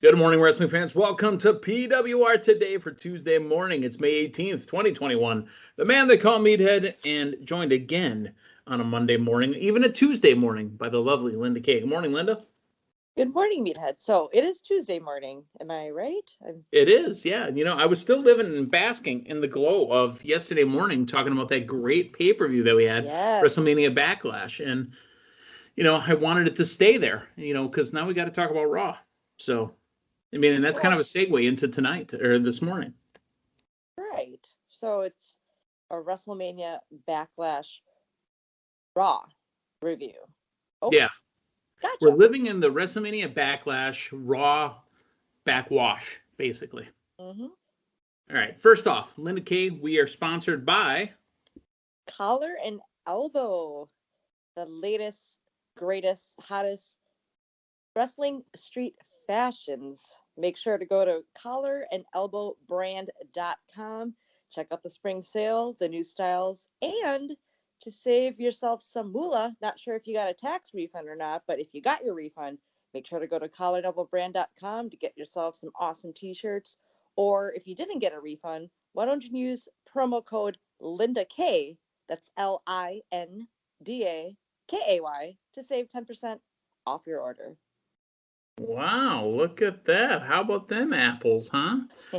Good morning, wrestling fans. Welcome to PWR Today for Tuesday morning. It's May 18th, 2021. The man they call Meathead, and joined again on a Monday morning, even a Tuesday morning, by the lovely Linda Kay. Good morning, Linda. Good morning, Meathead. So it is Tuesday morning. Am I right? It is, yeah. I was still living and basking in the glow of yesterday morning, talking about that great pay-per-view that we had, Yes. WrestleMania Backlash. And, I wanted it to stay there, because now we got to talk about Raw. So, and that's kind of a segue into tonight or this morning. Right. So it's a WrestleMania Backlash Raw review. Oh, yeah. Gotcha. We're living in the WrestleMania Backlash Raw backwash, basically. Mm-hmm. All right. First off, Linda Kay, we are sponsored by Collar and Elbow, the latest, greatest, hottest wrestling street fashions. Make sure to go to collarandelbowbrand.com. Check out the spring sale, the new styles, and to save yourself some moolah. Not sure if you got a tax refund or not, but if you got your refund, make sure to go to collarandelbowbrand.com to get yourself some awesome t-shirts. Or if you didn't get a refund, why don't you use promo code Linda K, that's LINDAKAY, to save 10% off your order. Wow, look at that. How about them apples, huh?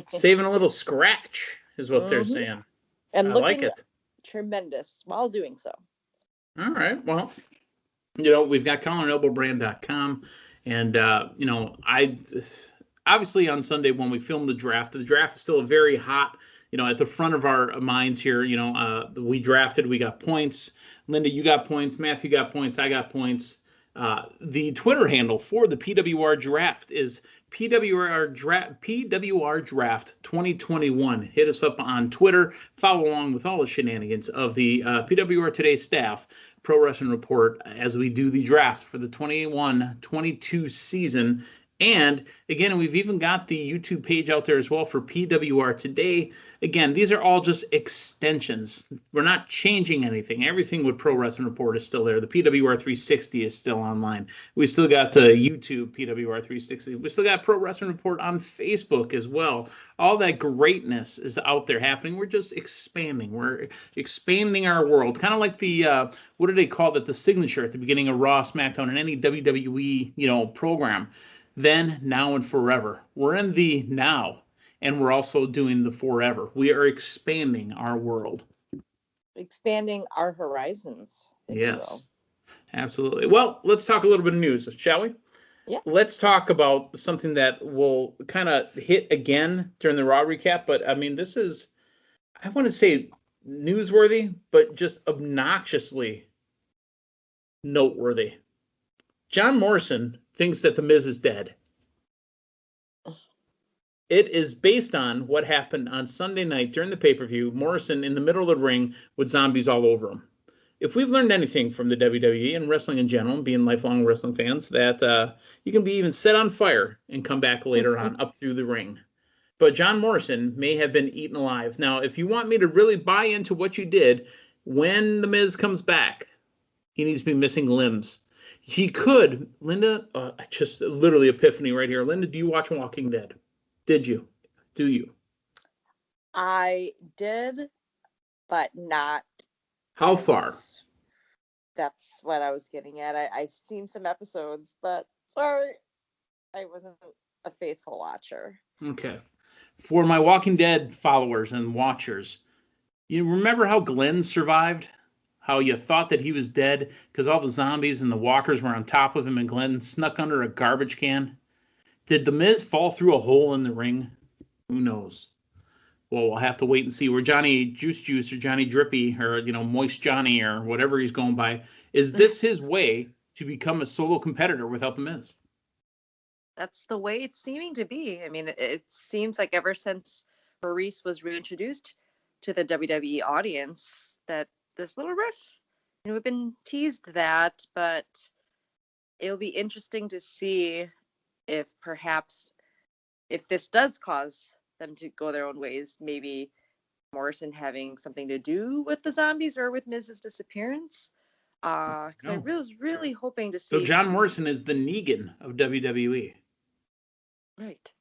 Saving a little scratch is what they're saying. And I looking like it. Tremendous while doing so. All right. Well, we've got collarandelbowbrand.com. And, I obviously on Sunday when we filmed the draft is still a very hot, at the front of our minds here. We drafted, we got points. Linda, you got points. Matthew got points. I got points. The Twitter handle for the PWR draft is PWR Draft 2021. Hit us up on Twitter. Follow along with all the shenanigans of the PWR Today staff, Pro Wrestling Report, as we do the draft for the 21-22 season. And again, we've even got the YouTube page out there as well for PWR Today. Again, these are all just extensions. We're not changing anything. Everything with Pro Wrestling Report is still there. The PWR 360 is still online. We still got the YouTube PWR 360. We still got Pro Wrestling Report on Facebook as well. All that greatness is out there happening. We're just expanding. We're expanding our world. Kind of like the, what do they call it? The signature at the beginning of Raw, SmackDown, and any WWE, program. Then, now, and forever. We're in the now, and we're also doing the forever. We are expanding our world. Expanding our horizons. Yes, absolutely. Well, let's talk a little bit of news, shall we? Yeah. Let's talk about something that will kind of hit again during the Raw recap. But, this is, I want to say newsworthy, but just obnoxiously noteworthy. John Morrison thinks that The Miz is dead. It is based on what happened on Sunday night during the pay-per-view. Morrison in the middle of the ring with zombies all over him. If we've learned anything from the WWE and wrestling in general, being lifelong wrestling fans, that you can be even set on fire and come back later on up through the ring. But John Morrison may have been eaten alive. Now, if you want me to really buy into what you did, when The Miz comes back, he needs to be missing limbs. He could, Linda, just literally epiphany right here. Linda, do you watch Walking Dead? Did you? Do you? I did, but not. How far? That's what I was getting at. I've seen some episodes, but sorry, I wasn't a faithful watcher. Okay. For my Walking Dead followers and watchers, you remember how Glenn survived? How you thought that he was dead because all the zombies and the walkers were on top of him and Glenn snuck under a garbage can? Did The Miz fall through a hole in the ring? Who knows? Well, we'll have to wait and see where Johnny Juice or Johnny Drippy or, Moist Johnny or whatever he's going by. Is this his way to become a solo competitor without The Miz? That's the way it's seeming to be. It seems like ever since Maurice was reintroduced to the WWE audience that this little riff, we've been teased that, but it'll be interesting to see if perhaps if this does cause them to go their own ways, maybe Morrison having something to do with the zombies or with Miz's disappearance. Because I was really hoping to see. So John Morrison is the Negan of WWE. Right.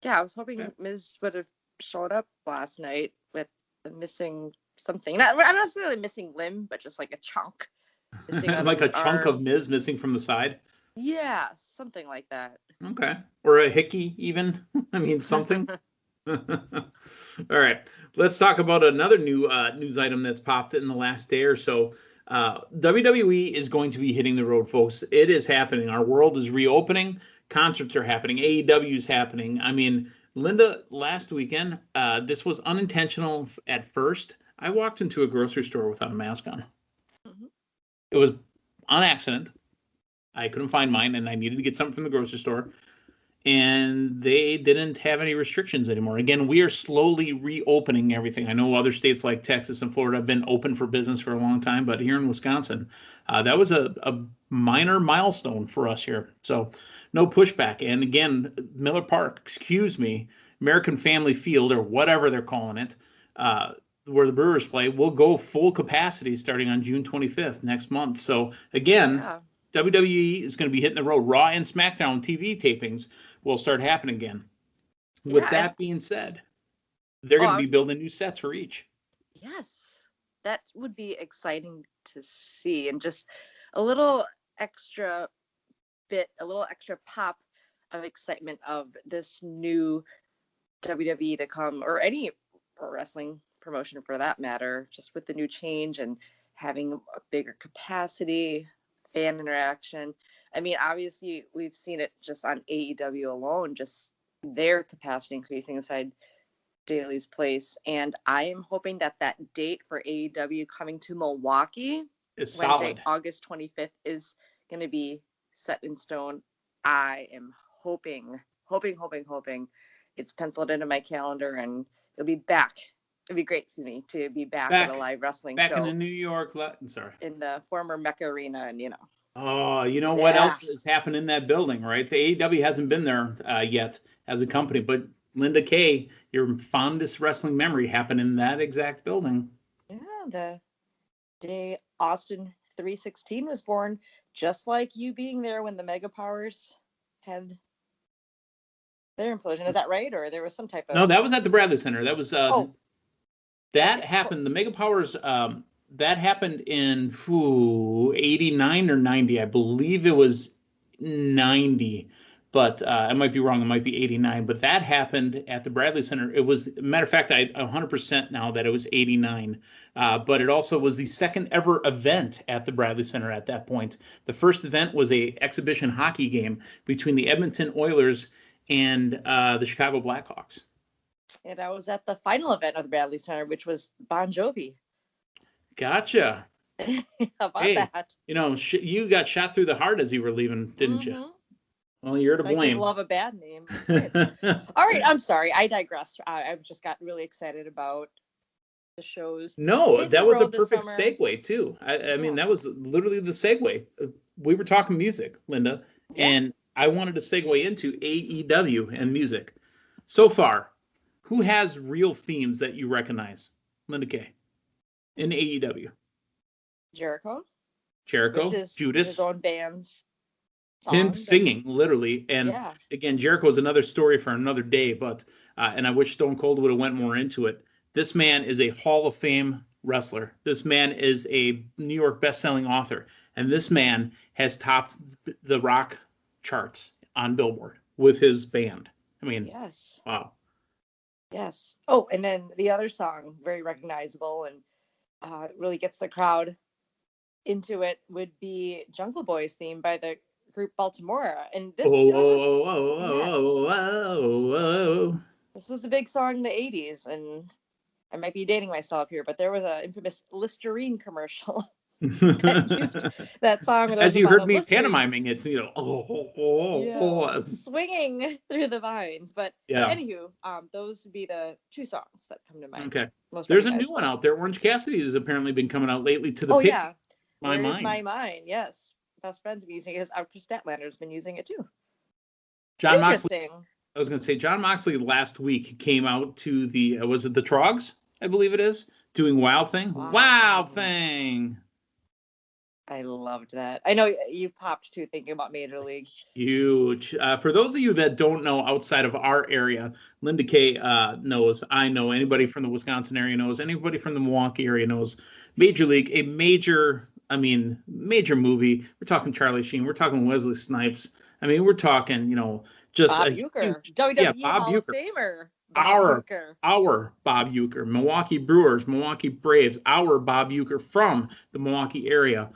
Yeah, I was hoping Okay. Miz would have showed up last night with the missing something. Not necessarily missing limb, but just like a chunk missing out of Like his a chunk of arm. Miz missing from the side. Yeah, something like that. Okay. Or a hickey, even. I mean, something. All right. Let's talk about another new news item that's popped in the last day or so. WWE is going to be hitting the road, folks. It is happening. Our world is reopening. Concerts are happening. AEW is happening. I mean, Linda, last weekend, this was unintentional at first. I walked into a grocery store without a mask on. Mhm. It was on accident. I couldn't find mine, and I needed to get something from the grocery store. And they didn't have any restrictions anymore. Again, we are slowly reopening everything. I know other states like Texas and Florida have been open for business for a long time, but here in Wisconsin, that was a minor milestone for us here. So no pushback. And again, Miller Park, excuse me, American Family Field, or whatever they're calling it, where the Brewers play, will go full capacity starting on June 25th next month. So again, Yeah. WWE is going to be hitting the road. Raw and Smackdown TV tapings will start happening again. With Yeah. that being said, they're going to be building new sets for each. Yes. That would be exciting to see, and just a little extra a little extra pop of excitement of this new WWE to come, or any pro wrestling promotion for that matter, just with the new change and having a bigger capacity, fan interaction. I mean, obviously, we've seen it just on AEW alone, just their capacity increasing inside Daly's Place. And I am hoping that date for AEW coming to Milwaukee, It's Wednesday, solid. August 25th, is going to be set in stone. I am hoping it's penciled into my calendar, and it'll be back. It'd be great, excuse me, to be back at a live wrestling back show in the New York. Sorry. in the former Mecca Arena, and Oh, you know what else has happened in that building, right? The AEW hasn't been there yet as a company, but Linda Kay, your fondest wrestling memory happened in that exact building. Yeah, the day Austin 316 was born, just like you being there when the Mega Powers had their implosion. Is that right? Or there was some type of... No, that was at the Bradley Center. That was that happened. The Mega Powers that happened in 89 or 90. I believe it was 90, but I might be wrong. It might be 89. But that happened at the Bradley Center. It was, matter of fact, I 100% now that it was 89. But it also was the second ever event at the Bradley Center at that point. The first event was a exhibition hockey game between the Edmonton Oilers and the Chicago Blackhawks. And I was at the final event of the Bradley Center, which was Bon Jovi. Gotcha. How about that? You know, you got shot through the heart as you were leaving, didn't you? Well, you're to blame. I didn't love a bad name. All right, I'm sorry. I digressed. I just got really excited about the shows. No, that was a perfect segue, too. I mean, that was literally the segue. We were talking music, Linda, and I wanted to segue into AEW and music. So far, who has real themes that you recognize? Linda Kay. In AEW. Jericho, Judas, his own band's song, him singing literally, and again, Jericho is another story for another day. But and I wish Stone Cold would have went more into it. This man is a Hall of Fame wrestler. This man is a New York best-selling author, and this man has topped the rock charts on Billboard with his band. I mean, wow. Yes. Oh, and then the other song, very recognizable and really gets the crowd into it, would be Jungle Boy's theme by the group Baltimore. And this this was a big song in the 80s, and I might be dating myself here, but there was an infamous Listerine commercial that used that song. As you heard me pantomiming it, swinging through the vines. But anywho, those would be the two songs that come to mind. Okay. There's a new one out there. Orange Cassidy has apparently been coming out lately to the pits. My mind. Yes. Best Friend's been using it. Chris Statlander's been using it too. John Moxley. I was going to say, John Moxley last week came out to the, was it the Trogs? I believe it is. Doing Wild Thing. Wild Thing. I loved that. I know you popped too thinking about Major League. Huge. For those of you that don't know, outside of our area, Linda Kay knows. I know. Anybody from the Wisconsin area knows. Anybody from the Milwaukee area knows. Major League, a major, major movie. We're talking Charlie Sheen. We're talking Wesley Snipes. I mean, we're talking, just Bob a Uecker, huge, WWE Bob Hall Uecker. of Famer. Bob Our Uecker. Bob Uecker, Milwaukee Brewers, Milwaukee Braves, our Bob Uecker from the Milwaukee area.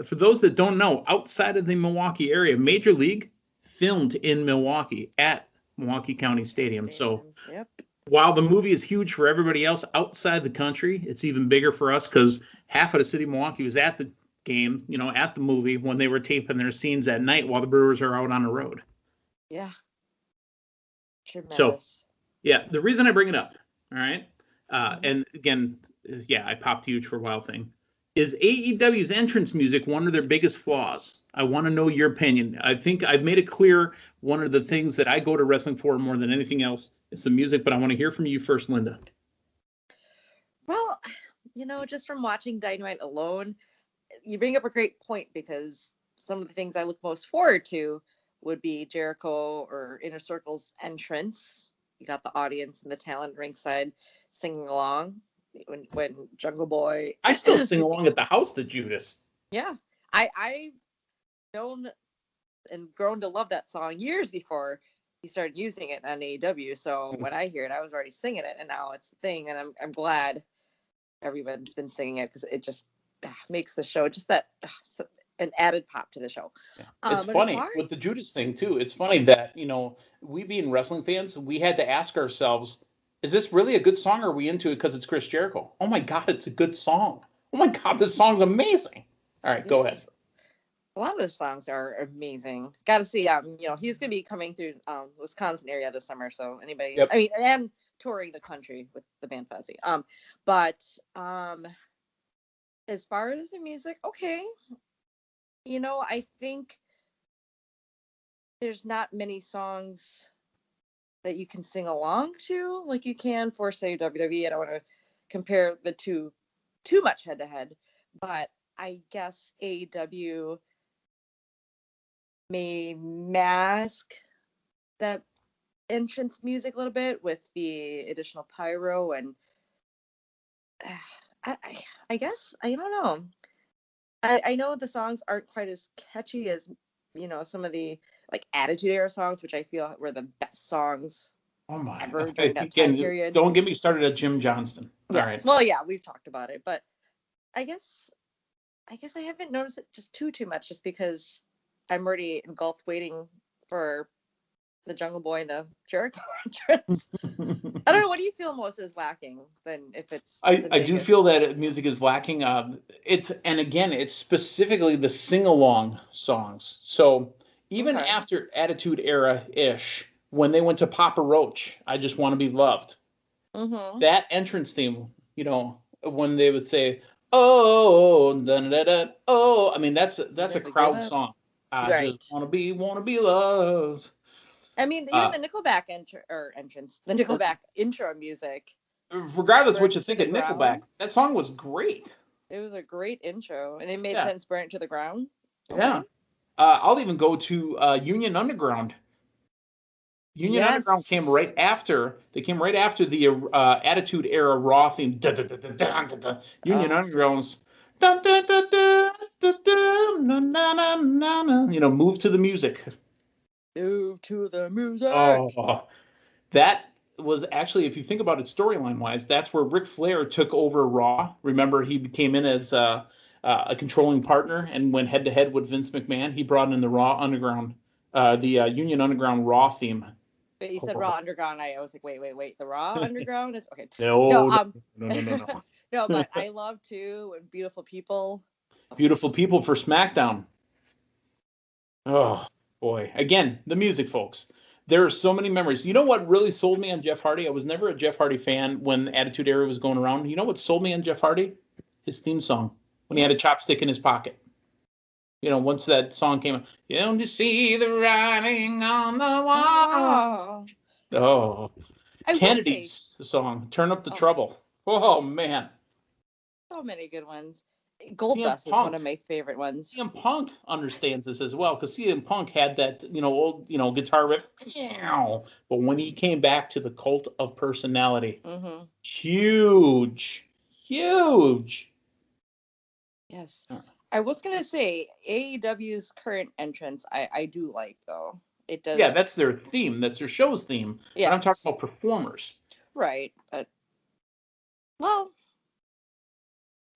For those that don't know, outside of the Milwaukee area, Major League filmed in Milwaukee at Milwaukee County Stadium. So yep. While the movie is huge for everybody else outside the country, it's even bigger for us because half of the city of Milwaukee was at the game, at the movie when they were taping their scenes at night while the Brewers are out on the road. Yeah. Tremendous. So, yeah, the reason I bring it up, all right, and again, I popped huge for Wild Thing, is AEW's entrance music one of their biggest flaws? I want to know your opinion. I think I've made it clear one of the things that I go to wrestling for more than anything else is the music, but I want to hear from you first, Linda. Well, just from watching Dynamite alone, you bring up a great point because some of the things I look most forward to would be Jericho or Inner Circle's entrance. You got the audience and the talent ringside singing along when Jungle Boy. I still sing along at the house to Judas. Yeah, I've known and grown to love that song years before he started using it on AEW. So when I hear it, I was already singing it, and now it's a thing, and I'm glad everyone's been singing it because it just makes the show just that an added pop to the show. Yeah. It's funny with the Judas thing too. It's funny that we being wrestling fans, we had to ask ourselves, is this really a good song, or are we into it because it's Chris Jericho? Oh my God, it's a good song. Oh my God, this song's amazing. All right, go ahead. A lot of the songs are amazing. Got to see, he's going to be coming through Wisconsin area this summer. So anybody, yep. And touring the country with the band Fuzzy. But as far as the music, okay. I think there's not many songs that you can sing along to like you can for, say, WWE. I don't want to compare the two too much head to head, but I guess AEW may mask that entrance music a little bit with the additional pyro, and I guess I don't know. I know the songs aren't quite as catchy as some of the like Attitude Era songs, which I feel were the best songs ever during that time period. Don't get me started at Jim Johnston. Yes. All right. Well, yeah, we've talked about it, but I guess I haven't noticed it just too much, just because I'm already engulfed waiting for the Jungle Boy and the Jericho entrance. I don't know. What do you feel most is lacking than if it's? I do feel that music is lacking. It's specifically the sing-along songs. So even after Attitude Era-ish, when they went to Papa Roach, I Just Want to Be Loved. Mm-hmm. That entrance theme, when they would say, "Oh, da da da," oh, I mean that's a crowd song. I just want to be loved. I mean, even the Nickelback entrance, the Nickelback intro music. Regardless of what you think of Nickelback, that song was great. It was a great intro, and it made sense. Burn It to the Ground. Okay. Yeah. I'll even go to Union Underground. Union Underground came right after. They came right after the Attitude Era Raw theme. Union Underground's. Move to the music. Move to the music. Oh, that was actually, if you think about it storyline-wise, that's where Ric Flair took over Raw. Remember, he came in as a controlling partner and went head-to-head with Vince McMahon. He brought in the Raw Underground, the Union Underground Raw theme. But you said Raw Underground. I was like, wait. The Raw Underground is okay. No. No, but I love too when Beautiful People. Beautiful People for SmackDown. Oh boy! Again, the music, folks. There are so many memories. You know what really sold me on Jeff Hardy? I was never a Jeff Hardy fan when Attitude Era was going around. You know what sold me on Jeff Hardy? His theme song when he had a chopstick in his pocket. Once that song came out, don't you see the writing on the wall? Oh, Kennedy's song, Turn Up the Trouble. Oh, man. So many good ones. Gold CM Dust is Punk. one of my favorite ones. CM Punk understands this as well because CM Punk had that, old, guitar riff. But when he came back to the Cult of Personality, huge. Yes. I was going to say AEW's current entrance, I do like, though. It does. Yeah, that's their theme. That's their show's theme. Yeah. But I'm talking about performers. Right. Well,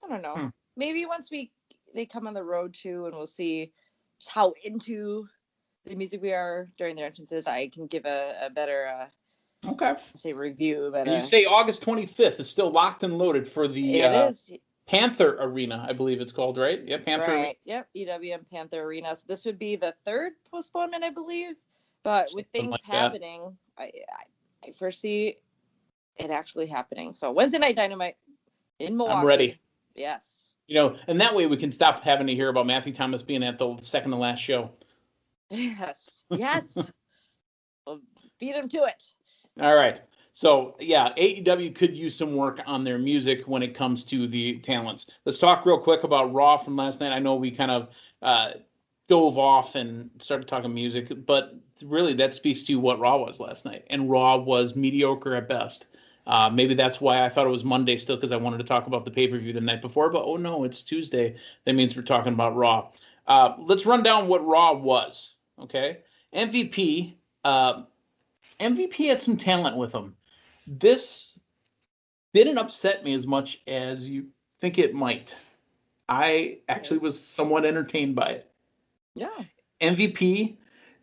I don't know. Maybe once they come on the road too, and we'll see just how into the music we are during their entrances, I can give a better review. But and you say August 25th is still locked and loaded for the it is Panther Arena, I believe it's called, right? Yep, Panther Arena. Yep, EWM Panther Arena. So this would be the third postponement, I believe. But with things happening, I foresee it actually happening. So Wednesday Night Dynamite in Milwaukee. I'm ready. Yes. And that way we can stop having to hear about Matthew Thomas being at the second to last show. Yes. We'll beat him to it. All right. So, yeah, AEW could use some work on their music when it comes to the talents. Let's talk real quick about Raw from last night. I know we kind of dove off and started talking music, but really that speaks to what Raw was last night. And Raw was mediocre at best. Maybe that's why I thought it was Monday still, because I wanted to talk about the pay-per-view the night before. But, oh, no, it's Tuesday. That means we're talking about Raw. Let's run down what Raw was, okay? MVP had some talent with him. This didn't upset me as much as you think it might. I actually was somewhat entertained by it. Yeah. MVP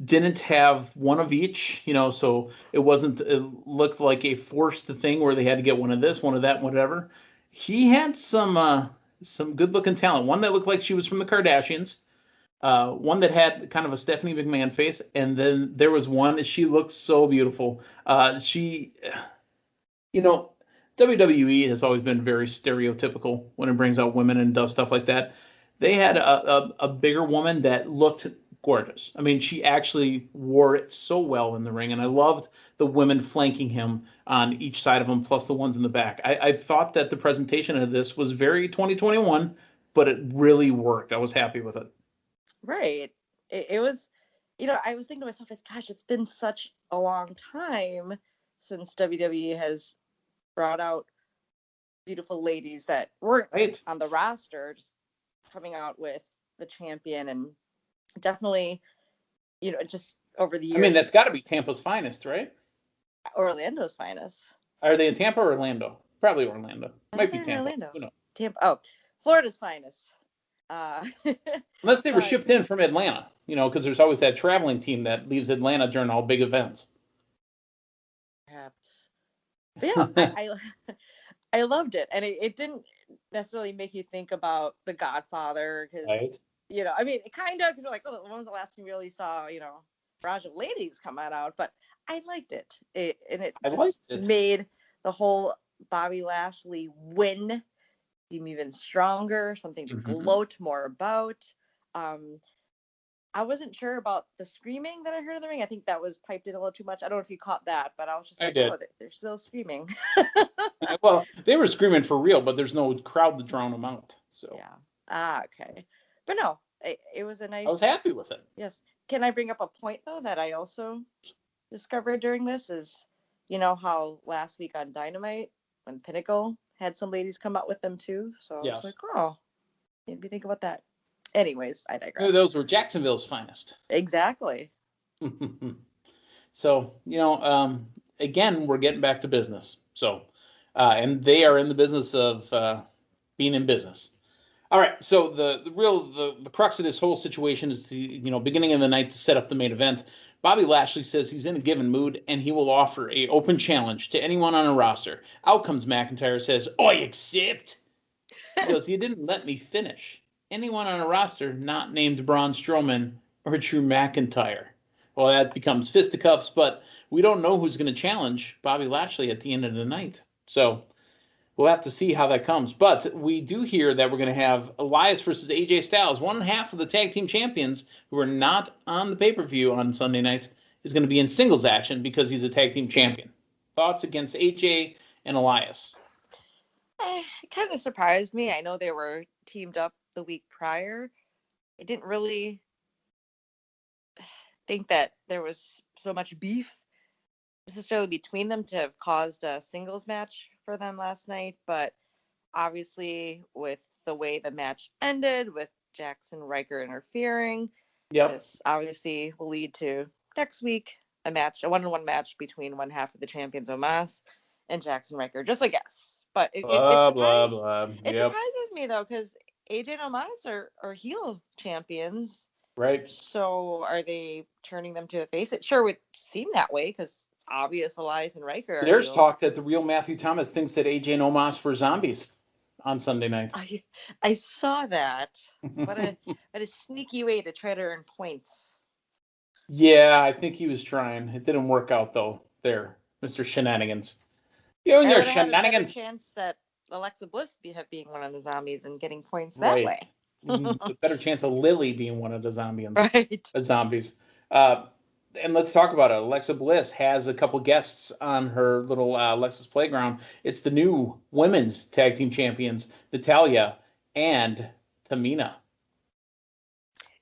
didn't have one of each, so it looked like a forced thing where they had to get one of this, one of that, whatever. He had some good looking talent. One that looked like she was from the Kardashians. One that had kind of a Stephanie McMahon face, and then there was one that she looked so beautiful. WWE has always been very stereotypical when it brings out women and does stuff like that. They had a bigger woman that looked gorgeous. I mean, she actually wore it so well in the ring, and I loved the women flanking him on each side of him, plus the ones in the back. I thought that the presentation of this was very 2021, but it really worked. I was happy with it. Right. It was, I was thinking to myself, gosh, it's been such a long time since WWE has brought out beautiful ladies that weren't on the roster, just coming out with the champion. And definitely, just over the years. I mean, that's got to be Tampa's finest, right? Orlando's finest. Are they in Tampa or Orlando? Probably Orlando. Might be Tampa. Orlando. Tampa. Florida's finest. Unless they were shipped in from Atlanta, because there's always that traveling team that leaves Atlanta during all big events. Perhaps. But yeah, I loved it. And it didn't necessarily make you think about The Godfather, because, I mean, it kind of, because you're like, oh, when was the last time you really saw, barrage of ladies come out? But I liked it. It made the whole Bobby Lashley win seem even stronger, something to gloat more about. I wasn't sure about the screaming that I heard in the ring. I think that was piped in a little too much. I don't know if you caught that, but I was just like, oh, they're still screaming. Well, they were screaming for real, but there's no crowd to drown them out. So yeah. Okay. But no, it was a nice. I was happy with it. Yes. Can I bring up a point though that I also discovered during this is, how last week on Dynamite when Pinnacle had some ladies come out with them too. So I was like, oh, maybe think about that. Anyways, I digress. Those were Jacksonville's finest. Exactly. So, again, we're getting back to business. So, and they are in the business of being in business. All right. So the crux of this whole situation is the, beginning of the night to set up the main event. Bobby Lashley says he's in a given mood and he will offer a open challenge to anyone on a roster. Out comes McIntyre, says, I accept. He goes, you didn't let me finish. Anyone on a roster not named Braun Strowman or Drew McIntyre. Well, that becomes fisticuffs, but we don't know who's going to challenge Bobby Lashley at the end of the night. So we'll have to see how that comes. But we do hear that we're going to have Elias versus AJ Styles. 1.5 of the tag team champions who are not on the pay-per-view on Sunday nights is going to be in singles action because he's a tag team champion. Thoughts against AJ and Elias? It kind of surprised me. I know they were teamed up the week prior. I didn't really think that there was so much beef necessarily between them to have caused a singles match for them last night, but obviously with the way the match ended, with Jackson Riker interfering, Yep. this obviously will lead to next week a one-on-one match between one half of the champions, Omos and Jackson Riker. Just a guess, but Blah, blah, blah. it Yep. surprises me though, because AJ and Omos are heel champions. Right. So are they turning them to a face? It sure would seem that way because it's obvious Elias and Riker are There's heels. talk that the real Matthew Thomas thinks that AJ and Omos were zombies on Sunday night. I saw that. What a sneaky way to try to earn points. Yeah, I think he was trying. It didn't work out though. There, Mr. Shenanigans. You and your shenanigans. Had a better chance that Alexa Bliss being one of the zombies and getting points Right. that way. A better chance of Lily being one of the zombies. Right. Zombies. And let's talk about it. Alexa Bliss has a couple guests on her little Alexa's Playground. It's the new women's tag team champions, Natalya and Tamina.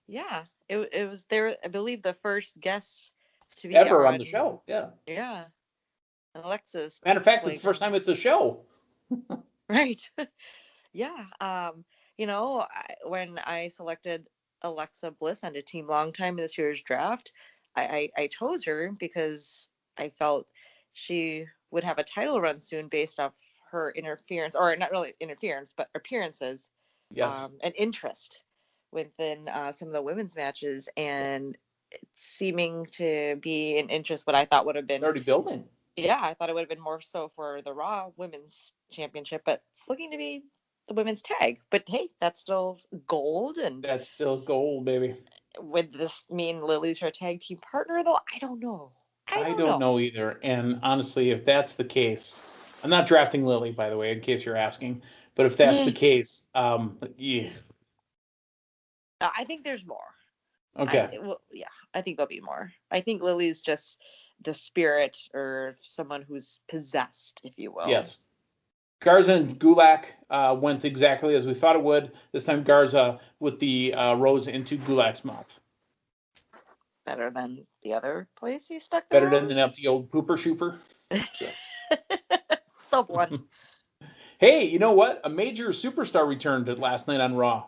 Yeah, it was there. I believe the first guest to be ever on the show. Yeah. Yeah. And Alexa's. Matter of fact, it's the first time it's a show. Right. Yeah. When I selected Alexa Bliss on a team long time in this year's draft, I chose her because I felt she would have a title run soon based off her interference, or not really interference, but appearances. Yes. And interest within some of the women's matches, and seeming to be an interest what I thought would have been already building. Yeah, I thought it would have been more so for the Raw Women's Championship, but it's looking to be the women's tag. But hey, that's still gold, and that's still gold, baby. Would this mean Lily's her tag team partner, though? I don't know. I don't know either. And honestly, if that's the case, I'm not drafting Lily, by the way, in case you're asking. But if that's the case, yeah. I think there's more. Okay. I think there'll be more. I think Lily's just the spirit or someone who's possessed, if you will. Yes. Garza and Gulak went exactly as we thought it would. This time Garza with the rose into Gulak's mouth. Better than the other place he stuck the Better rose? than the old pooper shooper. So blunt. Hey, you know what? A major superstar returned last night on Raw.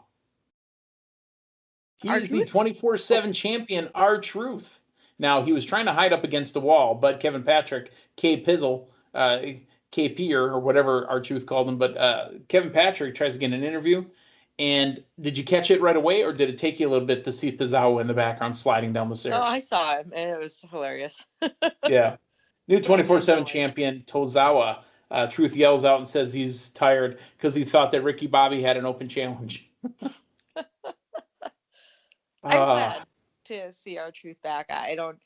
He's the 24/7 champion, R-Truth. Now, he was trying to hide up against the wall, but Kevin Patrick, K-Pizzle, KP or whatever R-Truth called him, but Kevin Patrick tries to get an interview. And did you catch it right away, or did it take you a little bit to see Tozawa in the background sliding down the stairs? Oh, I saw him, and it was hilarious. Yeah. New 24/7 champion, Tozawa. Truth yells out and says he's tired because he thought that Ricky Bobby had an open challenge. I'm glad to see R-Truth back. I don't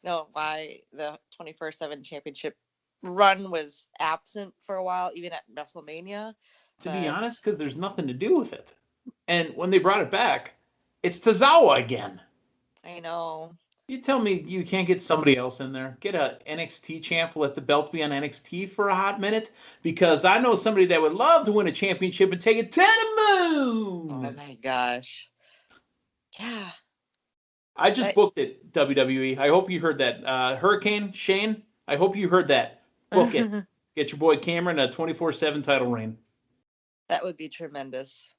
know why the 24/7 championship run was absent for a while, even at WrestleMania. To be honest, because there's nothing to do with it. And when they brought it back, it's Tozawa again. I know. You tell me you can't get somebody else in there. Get a NXT champ, let the belt be on NXT for a hot minute. Because I know somebody that would love to win a championship and take it to the moon. Oh my gosh. Yeah. I just booked it, WWE. I hope you heard that. Hurricane Shane, I hope you heard that. Book it. Get your boy Cameron a 24/7 title reign. That would be tremendous.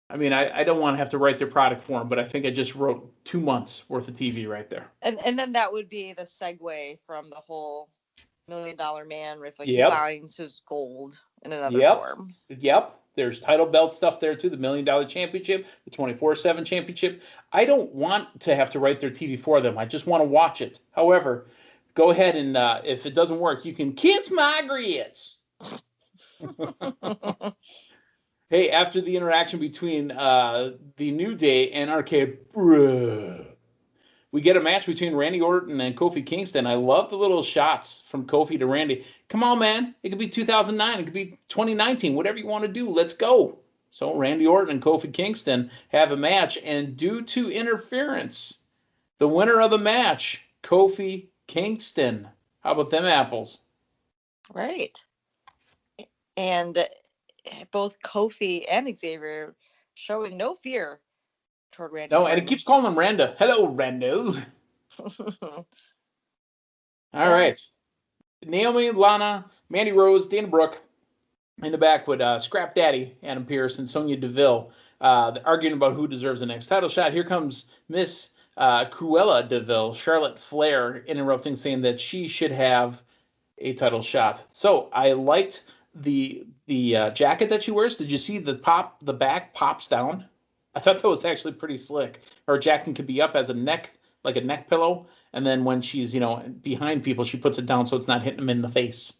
I mean, I don't want to have to write their product for him, but I think I just wrote 2 months worth of TV right there. And then that would be the segue from the whole $1 Million Man with he finds his gold in another form. Yep. There's title belt stuff there too, the $1 Million Championship, the 24/7 Championship. I don't want to have to write their TV for them. I just want to watch it. However, go ahead and if it doesn't work, you can kiss my grits. Hey, after the interaction between the New Day and RK, we get a match between Randy Orton and Kofi Kingston. I love the little shots from Kofi to Randy. Come on, man. It could be 2009. It could be 2019. Whatever you want to do, let's go. So Randy Orton and Kofi Kingston have a match, and due to interference, the winner of the match, Kofi Kingston. How about them apples? Right. And both Kofi and Xavier showing no fear toward Randy No, Orton. and it keeps calling him Randa. Hello, Rando. All right. Naomi, Lana, Mandy Rose, Dana Brooke in the back with Scrap Daddy, Adam Pearce, and Sonya Deville arguing about who deserves the next title shot. Here comes Miss Cruella Deville, Charlotte Flair, interrupting, saying that she should have a title shot. So I liked the jacket that she wears. Did you see the back pops down? I thought that was actually pretty slick. Her jacket could be up as a neck pillow, and then when she's behind people, she puts it down so it's not hitting them in the face.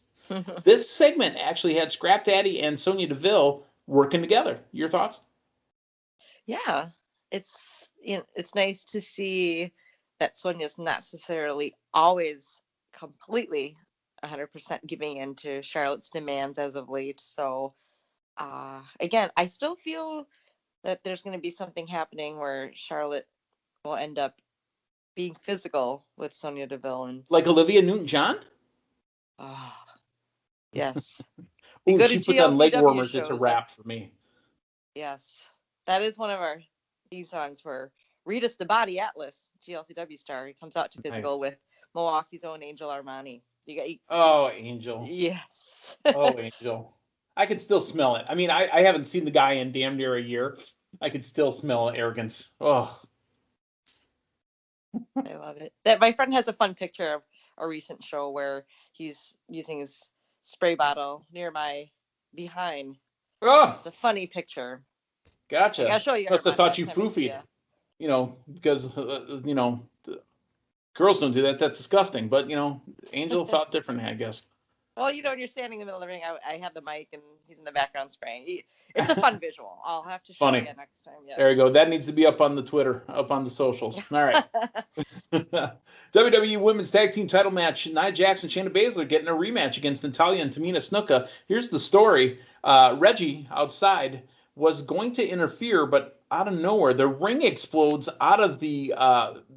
This segment actually had Scrap Daddy and Sonya Deville working together. Your thoughts? Yeah, it's nice to see that Sonya's not necessarily always completely 100% giving in to Charlotte's demands as of late. So again, I still feel that there's going to be something happening where Charlotte will end up being physical with Sonya Deville, and like Olivia Newton-John. Yes. Ooh, she puts on leg warmers. It's a wrap for me. Yes, that is one of our theme songs for Rita's the Body Atlas, GLCW star. He comes out to physical with Milwaukee's own Angel Armani. Oh, Angel. Yes. Oh, Angel. I can still smell it. I mean, I haven't seen the guy in damn near a year. I could still smell arrogance. Oh. I love it. That my friend has a fun picture of a recent show where he's using his spray bottle near my behind. Oh. It's a funny picture. Gotcha. I'll show you. Must have thought you foofied. Because girls don't do that. That's disgusting. But Angel thought differently, I guess. Well, when you're standing in the middle of the ring, I have the mic and he's in the background spraying. It's a fun visual. I'll have to show you next time. Yes. There you go. That needs to be up on the Twitter, up on the socials. All right. WWE Women's Tag Team Title match. Nia Jax and Shayna Baszler getting a rematch against Natalya and Tamina Snuka. Here's the story. Reggie outside was going to interfere, but out of nowhere, the ring explodes out of the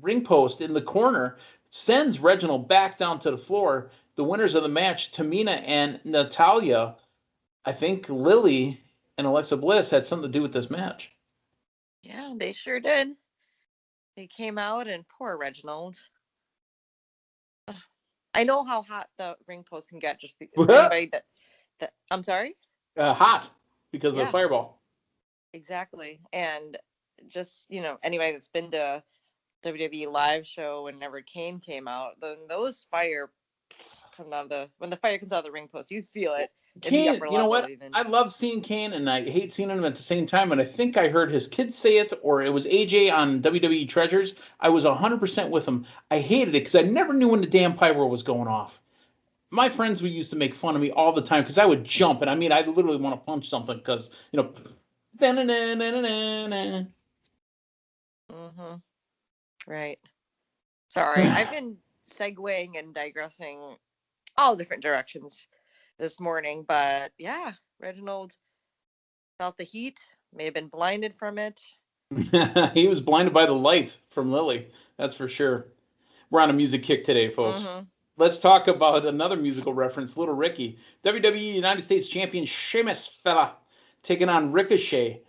ring post in the corner, sends Reginald back down to the floor. The winners of the match, Tamina and Natalya, I think Lily and Alexa Bliss had something to do with this match. Yeah, they sure did. They came out, and poor Reginald. I know how hot the ring post can get. Just because anybody that I'm sorry. Hot because of the fireball. Exactly, and just anybody that's been to WWE live show whenever Kane came out, then those fire come out of when the fire comes out of the ring post, you feel it. Kane, you know what? Even. I love seeing Kane, and I hate seeing him at the same time. And I think I heard his kids say it, or it was AJ on WWE Treasures. I was 100% with him. I hated it because I never knew when the damn pyro was going off. My friends would used to make fun of me all the time because I would jump, and I mean, I literally want to punch something because Right. Sorry, I've been segueing and digressing all different directions this morning, but yeah, Reginald felt the heat, may have been blinded from it. He was blinded by the light from Lily, that's for sure. We're on a music kick today, folks. Let's talk about another musical reference, Little Ricky. WWE United States Champion Sheamus fella taking on Ricochet.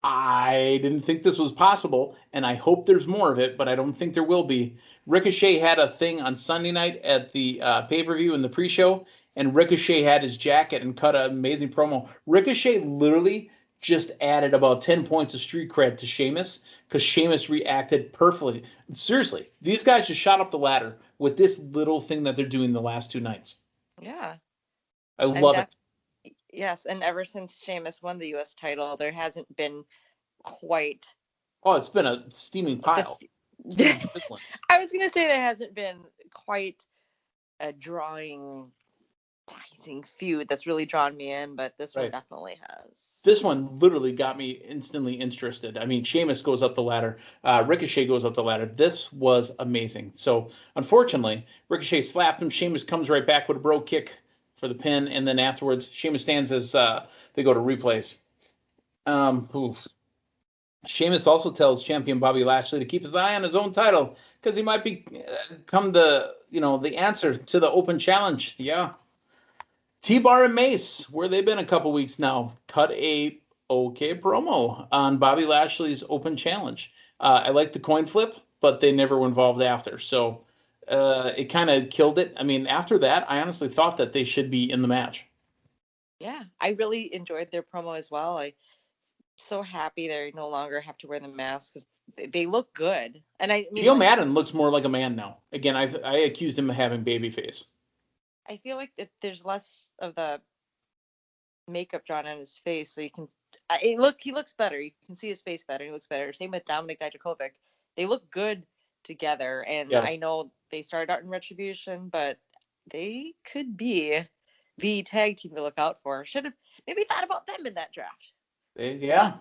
I didn't think this was possible, and I hope there's more of it, but I don't think there will be. Ricochet had a thing on Sunday night at the pay-per-view in the pre-show, and Ricochet had his jacket and cut an amazing promo. Ricochet literally just added about 10 points of street cred to Sheamus because Sheamus reacted perfectly. Seriously, these guys just shot up the ladder with this little thing that they're doing the last 2 nights. Yeah. I love it. Yes, and ever since Sheamus won the U.S. title, there hasn't been quite... Oh, it's been a steaming pile. I was going to say there hasn't been quite a drawing, teasing feud that's really drawn me in, but this one definitely has. This one literally got me instantly interested. I mean, Sheamus goes up the ladder. Ricochet goes up the ladder. This was amazing. So, unfortunately, Ricochet slapped him. Sheamus comes right back with a bro kick for the pin, and then afterwards, Sheamus stands as they go to replays. Sheamus also tells champion Bobby Lashley to keep his eye on his own title because he might become the answer to the open challenge. Yeah. T-Bar and Mace, where they've been a couple weeks now, cut a okay promo on Bobby Lashley's Open Challenge. I like the coin flip, but they never were involved after. So it kind of killed it. I mean, after that, I honestly thought that they should be in the match. Yeah, I really enjoyed their promo as well. I'm so happy they no longer have to wear the mask because they look good. And I mean, Gio Madden looks more like a man now. Again, I accused him of having baby face. I feel like there's less of the makeup drawn on his face, so you can he looks better. You can see his face better. He looks better. Same with Dominic Dijakovic. They look good together, and Yes. I know they started out in Retribution, but they could be the tag team to look out for. Should have maybe thought about them in that draft. Yeah.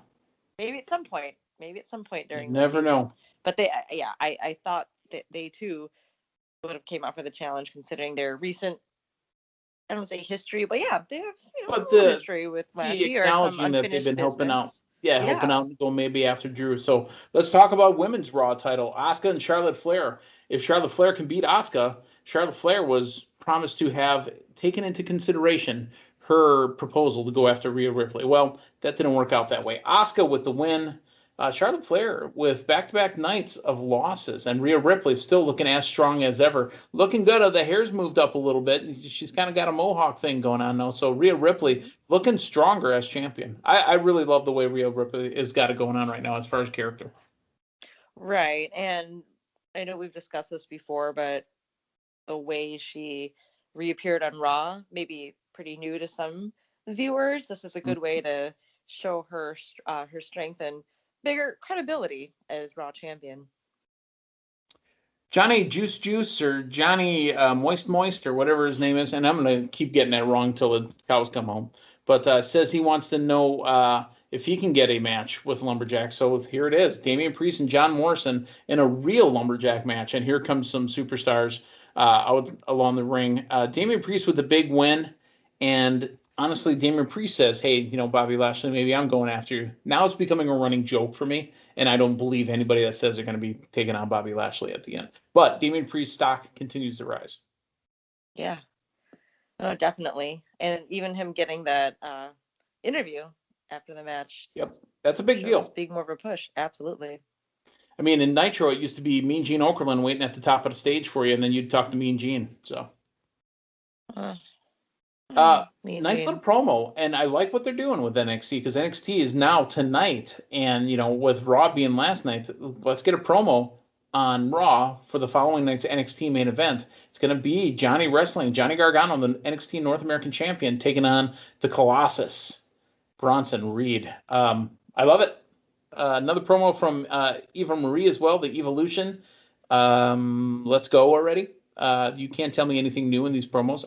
Maybe at some point. Maybe at some point during you never the season. know. But I thought that they too would have came out for the challenge considering their recent, I don't say history, but yeah, they have history with Lashley or some unfinished that they've been business. helping out. Yeah, helping out and go maybe after Drew. So let's talk about women's Raw title. Asuka and Charlotte Flair. If Charlotte Flair can beat Asuka, Charlotte Flair was promised to have taken into consideration her proposal to go after Rhea Ripley. Well, that didn't work out that way. Asuka with the win. Charlotte Flair with back-to-back nights of losses, and Rhea Ripley still looking as strong as ever. Looking good. The hair's moved up a little bit. She's kind of got a mohawk thing going on now. So Rhea Ripley looking stronger as champion. I really love the way Rhea Ripley has got it going on right now as far as character. Right, and I know we've discussed this before, but the way she reappeared on Raw may be pretty new to some viewers. This is a good way to show her strength and bigger credibility as Raw champion. Johnny Juice or Johnny Moist or whatever his name is, and I'm going to keep getting that wrong till the cows come home, but says he wants to know if he can get a match with Lumberjack. So here it is, Damien Priest and John Morrison in a real Lumberjack match, and here comes some superstars out along the ring. Damien Priest with the big win, and honestly, Damien Priest says, hey, Bobby Lashley, maybe I'm going after you. Now it's becoming a running joke for me, and I don't believe anybody that says they're going to be taking on Bobby Lashley at the end. But Damien Priest's stock continues to rise. Yeah, no, definitely. And even him getting that interview after the match. Yep, that's a big deal. Big more of a push, absolutely. I mean, in Nitro, it used to be Mean Gene Okerlund waiting at the top of the stage for you, and then you'd talk to Mean Gene. So. Nice little promo, and I like what they're doing with NXT because NXT is now tonight, and with Raw being last night, let's get a promo on Raw for the following night's NXT main event. It's going to be Johnny Gargano, the NXT North American Champion, taking on the Colossus, Bronson Reed. I love it. Another promo from Eva Marie as well, the Evolution. Let's go already. You can't tell me anything new in these promos.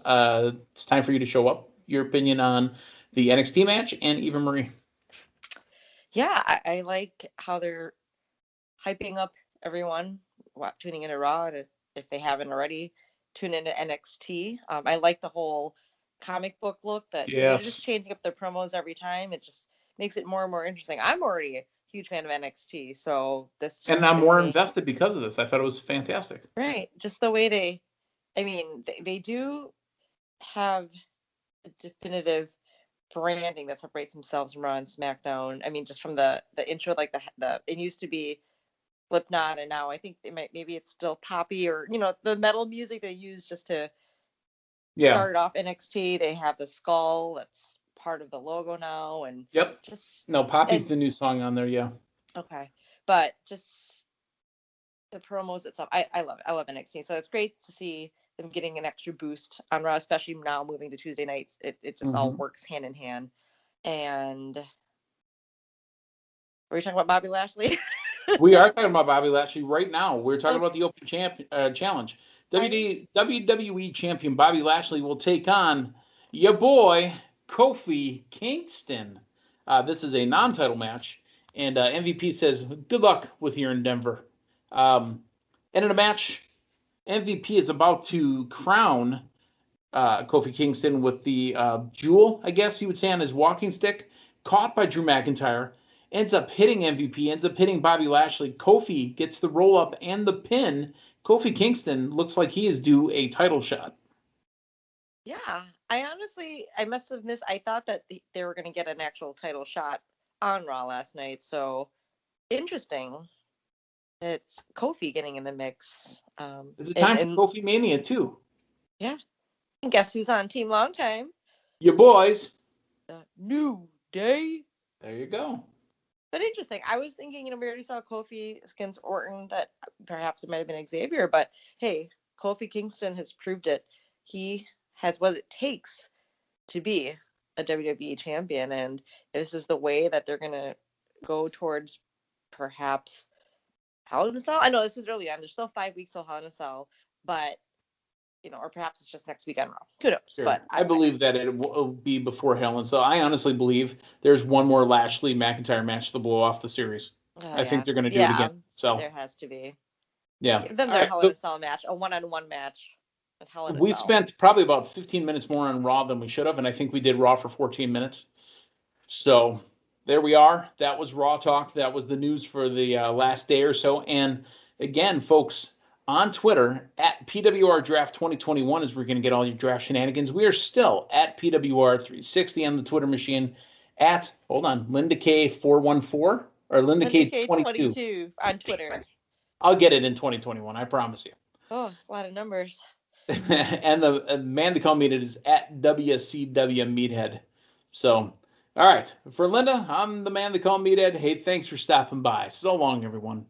It's time for you to show up. Your opinion on the NXT match and Eva Marie. Yeah, I like how they're hyping up everyone tuning into Raw. If they haven't already, tune into NXT. I like the whole comic book look that they're just changing up their promos every time. It just makes it more and more interesting. I'm already a huge fan of NXT, so this just and I'm more invested because of this. I thought it was fantastic. Right, just the way they do have a definitive branding that separates themselves from Raw and SmackDown. I mean, just from the intro, like the it used to be Slipknot, and now I think maybe it's still poppy or the metal music they use just to start off NXT. They have the skull that's part of the logo now, and Poppy's the new song on there. Yeah. Okay, but just the promos itself, I love it. I love NXT, so it's great to see them getting an extra boost on Raw, especially now moving to Tuesday nights. It just all works hand in hand. And are we talking about Bobby Lashley? We are talking about Bobby Lashley right now. We're talking about the Open Challenge. WWE Champion Bobby Lashley will take on your boy Kofi Kingston. This is a non-title match, and MVP says, good luck with you in Denver. And in a match, MVP is about to crown Kofi Kingston with the jewel, I guess you would say, on his walking stick, caught by Drew McIntyre, ends up hitting MVP, ends up hitting Bobby Lashley. Kofi gets the roll-up and the pin. Kofi Kingston looks like he is due a title shot. Yeah, I must have missed. I thought that they were going to get an actual title shot on Raw last night. So interesting. It's Kofi getting in the mix. Is it time for And Kofi Mania too? yeah, and guess who's on Team Long Time? Your boys. New Day. There you go. But interesting. I was thinking, we already saw Kofi against Orton, that perhaps it might have been Xavier, but hey, Kofi Kingston has proved it. He has what it takes to be a WWE champion, and this is the way that they're gonna go towards perhaps Hell in a Cell. I know this is early on. There's still 5 weeks till Hell in a Cell, but or perhaps it's just next week on Raw. Who knows? Sure. But I believe that it will be before Hell, and so I honestly believe there's one more Lashley McIntyre match to blow off the series. I think they're going to do it again. So there has to be. yeah, Give them their Hell in a Cell match, a one-on-one match. At Hell in a we Cell. spent probably about 15 minutes more on Raw than we should have, and I think we did Raw for 14 minutes. So there we are. That was Raw Talk. That was the news for the last day or so. And again, folks, on Twitter at PWR Draft 2021 is where you're going to get all your draft shenanigans. We are still at PWR 360 on the Twitter machine. At Linda K 414 or Linda K 22 on Twitter. I'll get it in 2021. I promise you. Oh, a lot of numbers. And the man to call me is at WCW Meathead. So, all right. For Linda, I'm the man to call Meathead. Hey, thanks for stopping by. So long, everyone.